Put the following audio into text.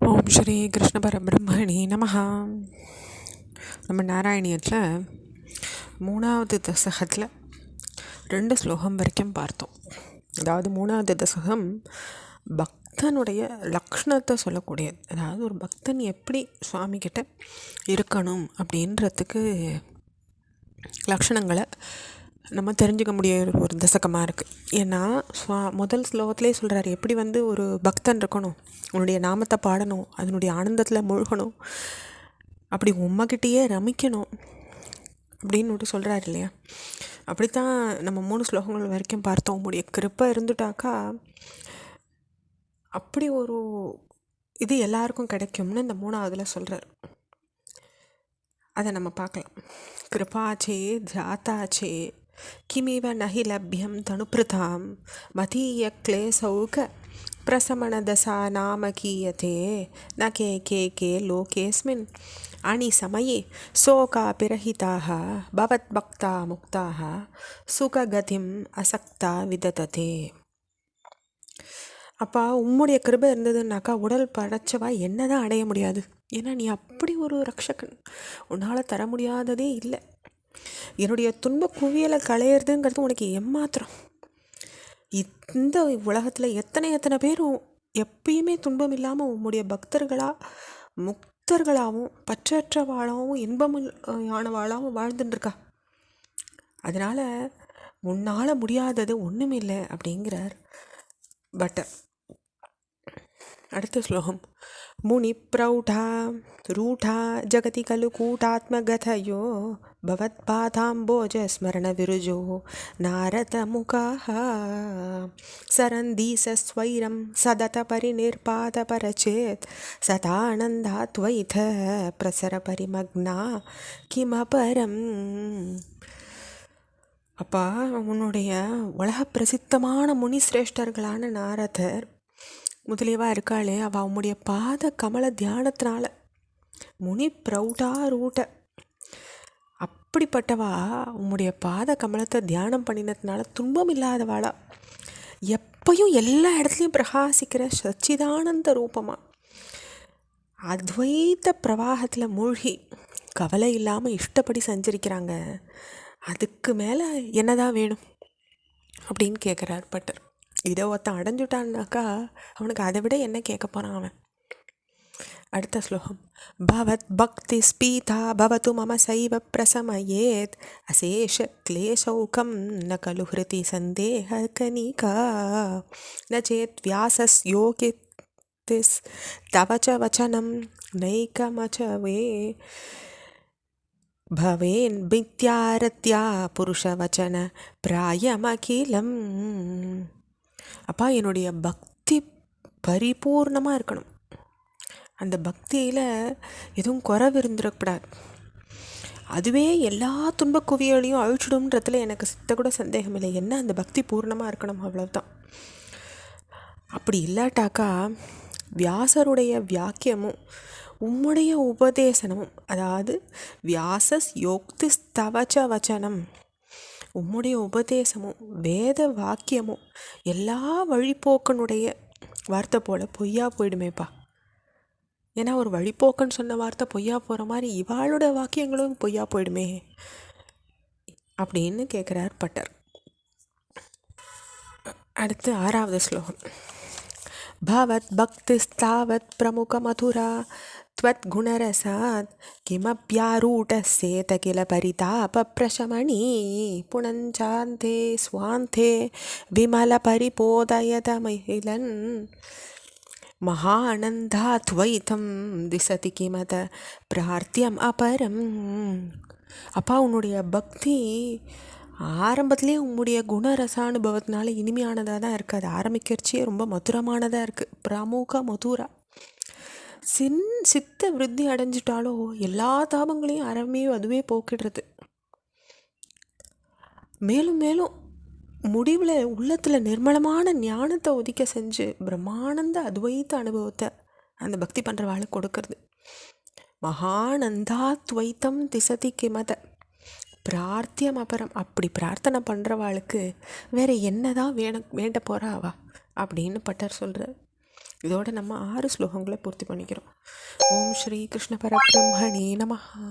ஓம் ஸ்ரீ கிருஷ்ண பரபிரம்மணி நமஹா. நம்ம நாராயணியத்தில் 3வது தசகத்தில் 2 ஸ்லோகம் வரைக்கும் பார்த்தோம். அதாவது 3வது தசகம் பக்தனுடைய லக்ஷணத்தை சொல்லக்கூடியது. அதாவது ஒரு பக்தன் எப்படி சுவாமிகிட்ட இருக்கணும் அப்படின்றதுக்கு லக்ஷணங்களை நம்ம தெரிஞ்சுக்க முடிய ஒரு தசகமாக இருக்குது. ஏன்னா முதல் ஸ்லோகத்திலே சொல்கிறார் எப்படி ஒரு பக்தன் இருக்கணும், உன்னுடைய நாமத்தை பாடணும், அதனுடைய ஆனந்தத்தில் மூழ்கணும், அப்படி உம்மகிட்டேயே ரமிக்கணும் அப்படின்னு சொல்கிறார் இல்லையா. அப்படித்தான் நம்ம 3 ஸ்லோகங்கள் வரைக்கும் பார்த்தோம். உம்முடைய கிருப்பை இருந்துட்டாக்கா அப்படி ஒரு இது எல்லாருக்கும் கிடைக்கும்னு இந்த 3வதில் சொல்கிறார். அதை நம்ம பார்க்கலாம். கிருபாச்சே ஜாத்தாச்சே கிமிவ நஹி லப்யம் தனுப்ருதாம் மதீய க்லேசௌக பிரசமணதசா நாம கீயதே ந கே கே கே லோகேஸ்மின் அணி சமயே சோகா பிரஹிதாக பவத் பக்தா முக்தாக சுககதிம் அசக்தா விதததே. அப்பா உம்முடைய கிருபை இருந்ததுன்னாக்கா உடல் படைச்சவா என்ன தான் அடைய முடியாது. ஏன்னா நீ அப்படி ஒரு ரக்ஷகன், உன்னால் தர முடியாததே இல்லை. என்னுடைய துன்ப குவியலை களையிறதுங்கிறது உனக்கு ஏமாத்திரம். இந்த உலகத்தில் எத்தனை பேரும் எப்பயுமே துன்பம் இல்லாமல் உம்முடைய பக்தர்களாக முக்தர்களாகவும் பற்றற்றவாளாகவும் இன்பமானவாளாகவும் வாழ்ந்துட்டுருக்கா. அதனால் உன்னால் முடியாதது ஒன்றுமில்லை அப்படிங்கிறார் பட்டர். அடுத்த ஸ்லோகம். முனி பிரௌಢா ரூಢா ஜகதி கலு கூட்டாத்மகதயோ பவத்பாதாம்போஜ ஸ்மரண விருஜோ நாரத முகாஹ சரந்தீசஸ்வைரம் சதத பரிநிர்பாத பரச்சேத் சதானந்தாத்வைத பிரசர பரிமக்னா கிமபரம். அப்பா உன்னுடைய உலக பிரசித்தமான முனி சிரேஷ்டர்களான நாரதர் முதலியவா இருக்காளே, அவள் உம்முடைய பாத கமல தியானத்தினால முனி பிரௌடா ரூட்ட அப்படிப்பட்டவா உம்முடைய பாத கமலத்தை தியானம் பண்ணினதுனால துன்பம் இல்லாதவாளா எப்பையும் எல்லா இடத்துலையும் பிரகாசிக்கிற சச்சிதானந்த ரூபமாக அத்வைத்த பிரவாகத்தில் மூழ்கி கவலை இல்லாமல் இஷ்டப்படி சஞ்சரிக்கிறாங்க. அதுக்கு மேலே என்னதான் வேணும் அப்படின்னு கேட்குறார் பட்டர். இதை ஒருத்தன் அடைஞ்சுட்டான்னாக்கா அவனுக்கு அதை விட என்ன கேட்க போகிறான் அவன். அடுத்த ஸ்லோகம். பவத் பக்தி ஸ்பீதா பவது மம சைவ பிரசமயேத் அசேஷ கிளேசௌகம் ந கலு ஹிருதி சந்தேக கனிகா ந சேத் வியாசஸ் யோகித்திஸ் தவச்ச வச்சனம் நைகமச்சவே பவேன் மித்யாரத்யா புருஷவச்சன பிராயமகிலம். அப்பா என்னுடைய பக்தி பரிபூர்ணமாக இருக்கணும். அந்த பக்தியில் எதுவும் குறைவு இருந்துடக்கூடாது. அதுவே எல்லா துன்ப குவியலையும் அழிச்சிடும்ன்றதுல எனக்கு சித்த கூட சந்தேகம் இல்லை. என்ன அந்த பக்தி பூர்ணமாக இருக்கணும், அவ்வளவுதான். அப்படி இல்லாட்டாக்கா வியாசருடைய வியாக்கியமும் உம்முடைய உபதேசனமும், அதாவது வியாசஸ் யோக்தி ஸ்தவச்ச வச்சனம், உம்முடைய உபதேசமும் வேத வாக்கியமும் எல்லா வழிபோக்கனுடைய வார்த்தை போல் பொய்யா போயிடுமேப்பா. ஏன்னா ஒரு வழிபோக்கன்னு சொன்ன வார்த்தை பொய்யா போகிற மாதிரி இவாளோட வாக்கியங்களும் பொய்யா போயிடுமே அப்படின்னு கேட்குறார் பட்டர். அடுத்து 6வது ஸ்லோகம். பவத் பக்தி ஸ்தாவத் பிரமுக மதுரா त्वत् गुणरसात् किमप्यारूढस्येत किल परितापप्रशमनी पुनञ्चान्ते स्वान्ते विमलपरिपोदयतमहिलन् महानन्दाद्वैतं दिशति किमत பிரார்த்தியம் அபரம். அப்பா உன்னுடைய பக்தி ஆரம்பத்துலேயே உம்முடைய குணரசானுபவத்தினால இனிமையானதாக தான் இருக்குது. அது ஆரம்பிக்கிறச்சே ரொம்ப மதுரமானதாக இருக்குது. பிரமுக மதுரா. சித்த விருத்தி அடைஞ்சிட்டாலோ எல்லா தாபங்களையும் அறமே அதுவே போக்கிடுறது. மேலும் மேலும் முடிவில் உள்ளத்தில் நிர்மலமான ஞானத்தை ஒதுக்க செஞ்சு பிரம்மானந்த அத்வைத்த அனுபவத்தை அந்த பக்தி பண்ணுறவாளுக்கு கொடுக்கறது. மகானந்தாத்வைத்தம் திசதி கிமத பிரார்த்தியம் அபரம். அப்படி பிரார்த்தனை பண்ணுறவாளுக்கு வேற என்னதான் வேண்ட போகிறா அவா அப்படின்னு பட்டர் சொல்கிறார். இதோட நம்ம 6 ஸ்லோகங்களை பூர்த்தி பண்ணிக்கிறோம். ஓம் ஸ்ரீ கிருஷ்ண பரபிரம்மணே நமஹா.